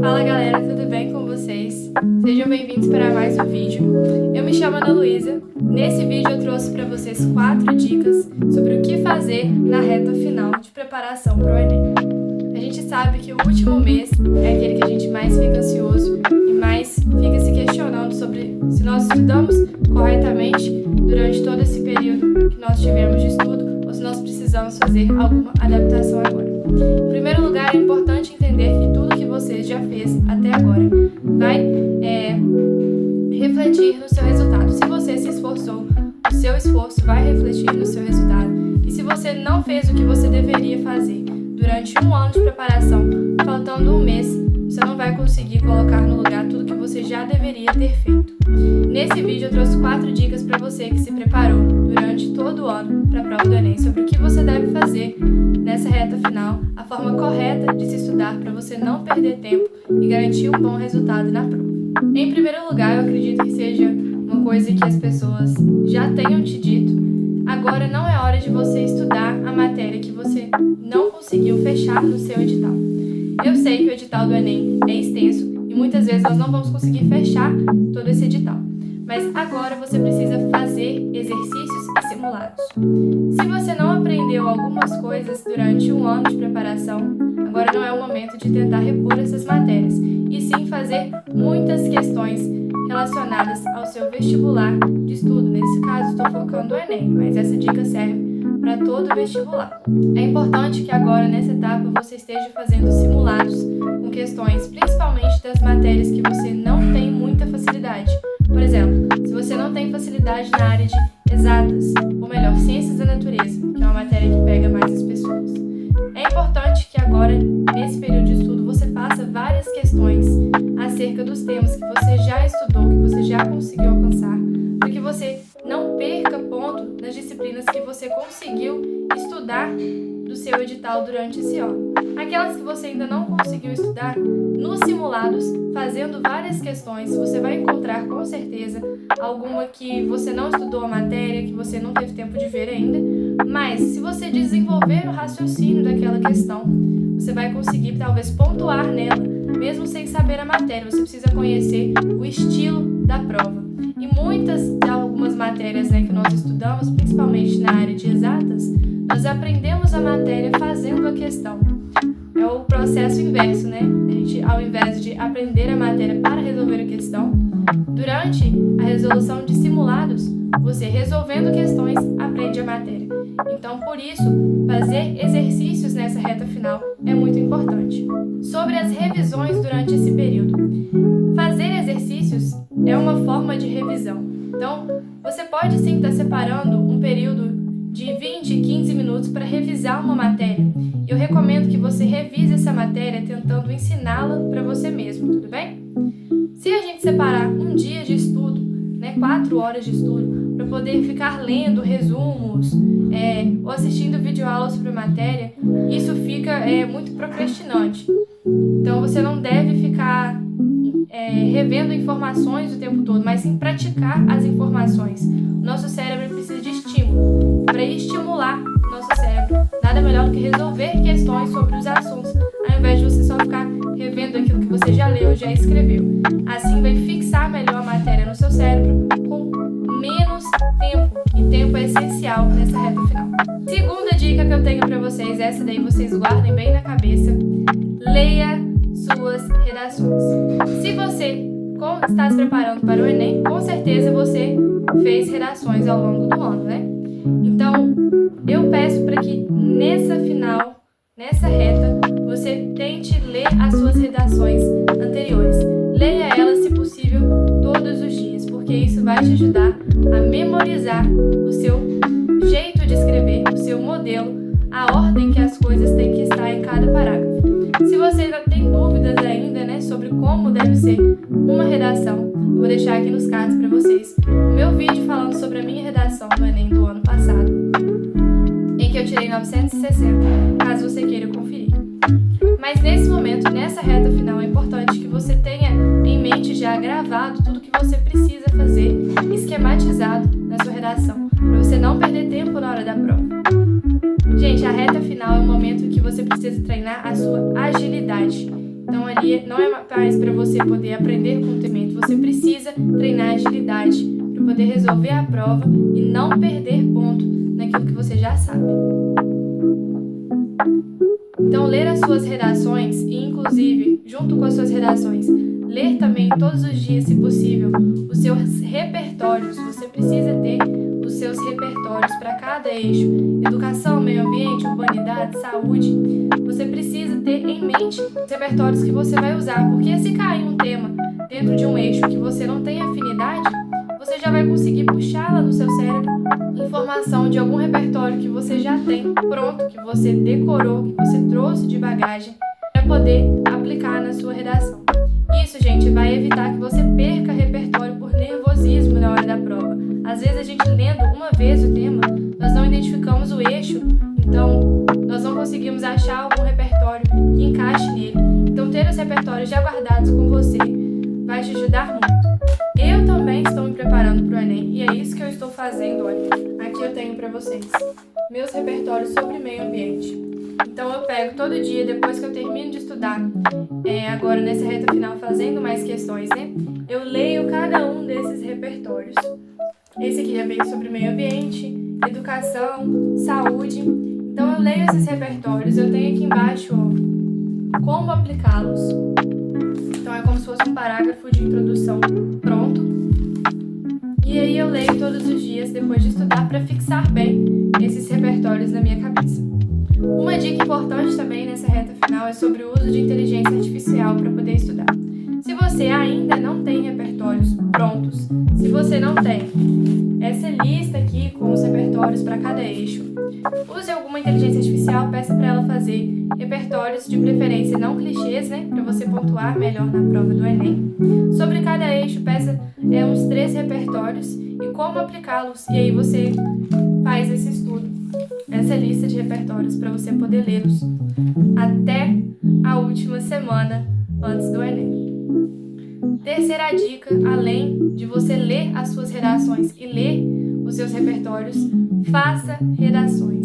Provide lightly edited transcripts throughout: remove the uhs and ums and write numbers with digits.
Fala galera, tudo bem com vocês? Sejam bem-vindos para mais um vídeo. Eu me chamo Ana Luísa. Nesse vídeo eu trouxe para vocês 4 dicas sobre o que fazer na reta final de preparação para o Enem. A gente sabe que o último mês é aquele que a gente mais fica ansioso e mais fica se questionando sobre se nós estudamos corretamente durante todo esse período que nós tivemos de estudo ou se nós precisamos fazer alguma adaptação agora. Em primeiro lugar, é importante entender que tudo que você já fez até agora vai refletir no seu resultado. Se você se esforçou, o seu esforço vai refletir no seu resultado. E se você não fez o que você deveria fazer durante um ano de preparação, faltando um mês, você não vai conseguir colocar no lugar tudo que você já deveria ter feito. Nesse vídeo eu trouxe 4 dicas para você que se preparou durante todo o ano para a prova do Enem sobre o que você deve fazer nessa reta final, a forma correta de se estudar para você não perder tempo e garantir um bom resultado na prova. Em primeiro lugar, eu acredito que seja uma coisa que as pessoas já tenham te dito. Agora não é hora de você estudar a matéria que você não conseguiu fechar no seu edital. Eu sei que o edital do Enem é extenso e muitas vezes nós não vamos conseguir fechar todo esse edital. Mas agora você precisa fazer exercícios e simulados. Se você não aprendeu algumas coisas durante um ano de preparação, agora não é o momento de tentar repor essas matérias, e sim fazer muitas questões relacionadas ao seu vestibular de estudo. Nesse caso, estou focando no Enem, mas essa dica serve para todo o vestibular. É importante que agora, nessa etapa, você esteja fazendo simulados com questões, principalmente das matérias que você não tem muita facilidade. Por exemplo, se você não tem facilidade na área de exatas, ou melhor, ciências da natureza, que é uma matéria que pega mais as pessoas. É importante que agora, nesse período de estudo, você faça várias questões acerca dos temas que você já estudou, que você já conseguiu alcançar, para que você não perca ponto nas disciplinas que você conseguiu estudar do seu edital durante esse ano. Aquelas que você ainda não conseguiu estudar, nos simulados, fazendo várias questões, você vai encontrar com certeza alguma que você não estudou a matéria, que você não teve tempo de ver ainda, mas se você desenvolver o raciocínio daquela questão, você vai conseguir talvez pontuar nela, mesmo sem saber a matéria. Você precisa conhecer o estilo da prova. E algumas matérias que nós estudamos, principalmente na área de exatas, nós aprendemos a matéria fazendo a questão. É o processo inverso, né? A gente, ao invés de aprender a matéria para resolver a questão, durante a resolução de simulados, você resolvendo questões, aprende a matéria. Então, por isso, fazer exercícios nessa reta final é muito importante. Sobre as revisões durante esse período. Fazer exercícios é uma forma de revisão. Então, você pode sim estar separando um período de 20, 15 minutos para revisar uma matéria. E eu recomendo que você revise essa matéria tentando ensiná-la para você mesmo, tudo bem? Se a gente separar um dia de estudo, 4 horas de estudo, para poder ficar lendo resumos ou assistindo videoaulas sobre a matéria, isso fica muito procrastinante. Então você não deve ficar revendo informações o tempo todo, mas sim praticar as informações. Nosso cérebro precisa de estímulo. Para estimular nosso cérebro, nada melhor do que resolver questões sobre os assuntos, ao invés de você só ficar revendo aquilo que você já leu, já escreveu. Assim vai fixar melhor a matéria no seu cérebro com menos tempo, e tempo é essencial nessa reta final. Segunda dica que eu tenho para vocês, essa daí vocês guardem bem na cabeça: leia suas redações. Se você está se preparando para o Enem, com certeza você fez redações ao longo do ano, né? Então, eu peço para que nessa reta, você tente ler as suas redações anteriores. Leia elas, se possível, todos os dias, porque isso vai te ajudar a memorizar o seu jeito de escrever, o seu modelo, a ordem que as coisas têm que estar em cada parágrafo. Se você ainda tem dúvidas ainda, sobre como deve ser uma redação, eu vou deixar aqui nos cards para vocês o meu vídeo falando sobre a minha redação do Enem do ano passado, em que eu tirei 960, caso você queira conferir. Mas nesse momento, nessa reta final, é importante que você tenha em mente já gravado tudo que você precisa fazer, esquematizado na sua redação, para você não perder tempo na hora da prova. Gente, a reta final é um momento que você precisa treinar a sua agilidade. Então ali não é mais para você poder aprender com conhecimento, você precisa treinar agilidade para poder resolver a prova e não perder ponto naquilo que você já sabe. Então ler as suas redações e inclusive, junto com as suas redações, ler também todos os dias, se possível, os seus repertórios. Você precisa ter os seus repertórios para cada eixo: educação, meio ambiente, urbanidade, saúde. Você precisa ter em mente os repertórios que você vai usar, porque se cair um tema dentro de um eixo que você não tem afinidade, você já vai conseguir puxar lá no seu cérebro informação de algum repertório que você já tem pronto, que você decorou, que você trouxe de bagagem para poder aplicar na sua redação. Isso, gente, vai evitar que você perca repertório por nervosismo na hora da prova. Às vezes a gente lendo uma vez o tema, nós não identificamos o eixo, então nós não conseguimos achar algum repertório que encaixe nele. Então ter os repertórios já guardados com você vai te ajudar muito. Eu também estou me preparando para o Enem e é isso que eu estou fazendo. Olha, aqui eu tenho para vocês meus repertórios sobre meio ambiente. Então eu pego todo dia, depois que eu termino de estudar, agora nessa reta final fazendo mais questões, né? Eu leio cada um desses repertórios. Esse aqui é bem sobre meio ambiente, educação, saúde. Então eu leio esses repertórios, eu tenho aqui embaixo, ó, como aplicá-los. Então é como se fosse um parágrafo de introdução pronto. E aí eu leio todos os dias depois de estudar para fixar bem esses repertórios na minha cabeça. Uma dica importante também nessa reta final é sobre o uso de inteligência artificial para poder estudar. Se você ainda não tem repertórios prontos, se você não tem essa lista aqui com os repertórios para cada eixo, use alguma inteligência artificial, peça para ela fazer repertórios de preferência não clichês, né, para você pontuar melhor na prova do Enem. Sobre cada eixo, peça uns 3 repertórios e como aplicá-los, e aí você faz esse estudo, essa lista de repertórios para você poder lê-los até a última semana antes do Enem. Terceira dica, além de você ler as suas redações e ler os seus repertórios, faça redações.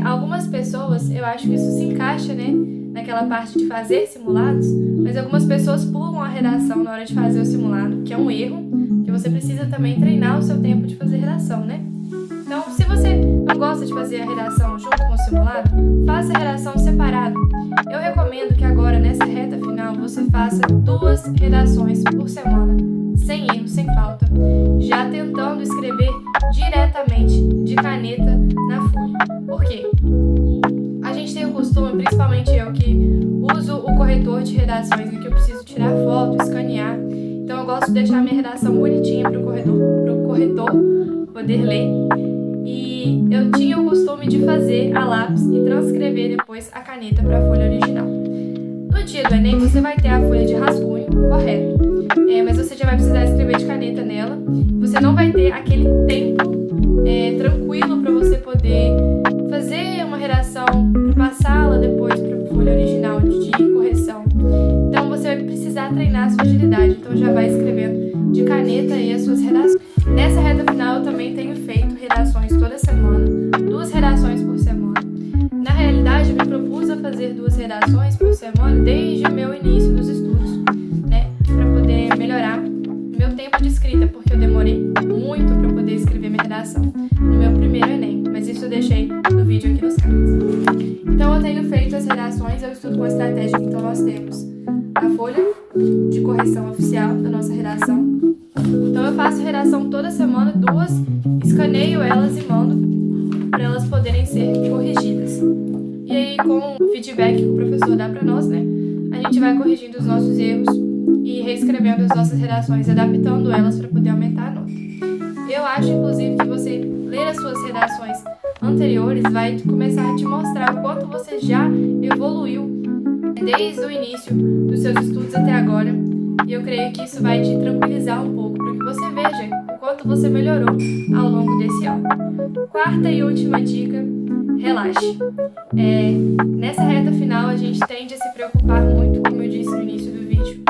Algumas pessoas, eu acho que isso se encaixa, né, naquela parte de fazer simulados, mas algumas pessoas pulam a redação na hora de fazer o simulado, que é um erro, que você precisa também treinar o seu tempo de fazer redação, né? Então, se você não gosta de fazer a redação junto com o simulado, faça a redação separado. Eu recomendo que agora, nessa reta final, você faça 2 redações por semana, sem erro, sem falta, já tentando escrever diretamente de caneta na folha. Por quê? A gente tem o costume, principalmente eu que uso o corretor de redações, em que eu preciso tirar foto, escanear. Então eu gosto de deixar minha redação bonitinha para o corretor poder ler. E eu tinha o costume de fazer a lápis e transcrever depois a caneta para a folha original. No dia do Enem você vai ter a folha de rascunho, correto, mas você já vai precisar escrever de caneta nela. Você não vai ter aquele tempo tranquilo para você poder fazer uma redação, para passá-la depois para a folha original de correção. Então você vai precisar treinar a sua agilidade, então já vai escrevendo de caneta aí as suas redações. Nessa reta final eu também tenho feito redações toda semana, 2 redações por semana. Na realidade eu me propus a fazer 2 redações por semana desde o meu início dos estudos, né, para poder melhorar meu tempo de escrita, porque eu demorei muito para poder escrever minha redação no meu primeiro Enem, mas isso eu deixei no vídeo aqui nos cards. Então eu tenho feito as redações, eu estudo com estratégia, então nós temos a folha de correção oficial da nossa redação. Então eu faço redação toda semana, 2, escaneio elas e mando para elas poderem ser corrigidas. E aí com o feedback que o professor dá para nós, né, a gente vai corrigindo os nossos erros e reescrevendo as nossas redações, adaptando elas para poder aumentar a nota. Eu acho, inclusive, que você ler as suas redações anteriores vai começar a te mostrar o quanto você já evoluiu desde o início dos seus estudos até agora. E eu creio que isso vai te tranquilizar um pouco para que você veja o quanto você melhorou ao longo desse ano. Quarta e última dica, relaxe. Nessa reta final a gente tende a se preocupar muito, como eu disse no início do vídeo.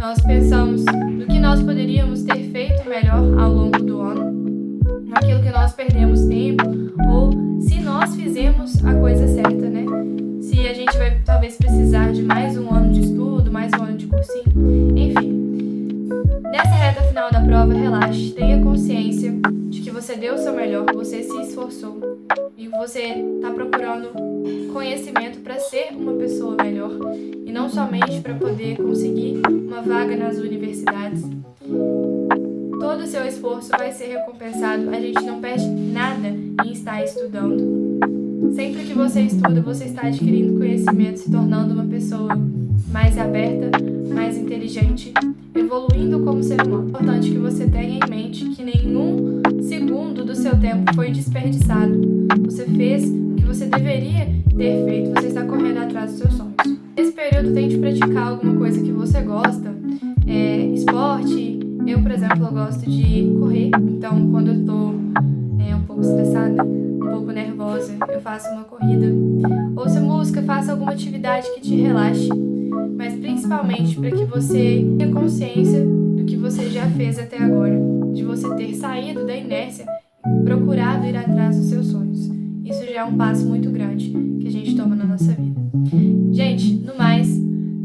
Nós pensamos no que nós poderíamos ter feito melhor ao longo do ano, naquilo que nós perdemos tempo, ou se nós fizemos a coisa certa, né? Se a gente vai talvez precisar de mais um ano de estudo, sim. Enfim, nessa reta final da prova, relaxe, tenha consciência de que você deu o seu melhor, você se esforçou e você está procurando conhecimento para ser uma pessoa melhor e não somente para poder conseguir uma vaga nas universidades. Todo o seu esforço vai ser recompensado, a gente não perde nada em estar estudando. Sempre que você estuda, você está adquirindo conhecimento, se tornando uma pessoa mais aberta, mais inteligente, evoluindo como ser humano. É importante que você tenha em mente que nenhum segundo do seu tempo foi desperdiçado. Você fez o que você deveria ter feito, você está correndo atrás dos seus sonhos. Nesse período, tente praticar alguma coisa que você gosta, esporte. Eu, por exemplo, eu gosto de correr, então quando eu estou um pouco estressada, um pouco nervosa, eu faço uma corrida. Ouça música, faça alguma atividade que te relaxe, mas principalmente para que você tenha consciência do que você já fez até agora, de você ter saído da inércia e procurado ir atrás dos seus sonhos. Isso já é um passo muito grande que a gente toma na nossa vida. Gente, no mais,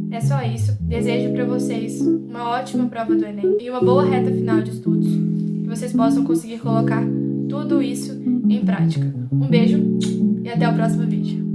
é só isso. Desejo para vocês uma ótima prova do Enem e uma boa reta final de estudos, que vocês possam conseguir colocar tudo isso em prática. Um beijo e até o próximo vídeo.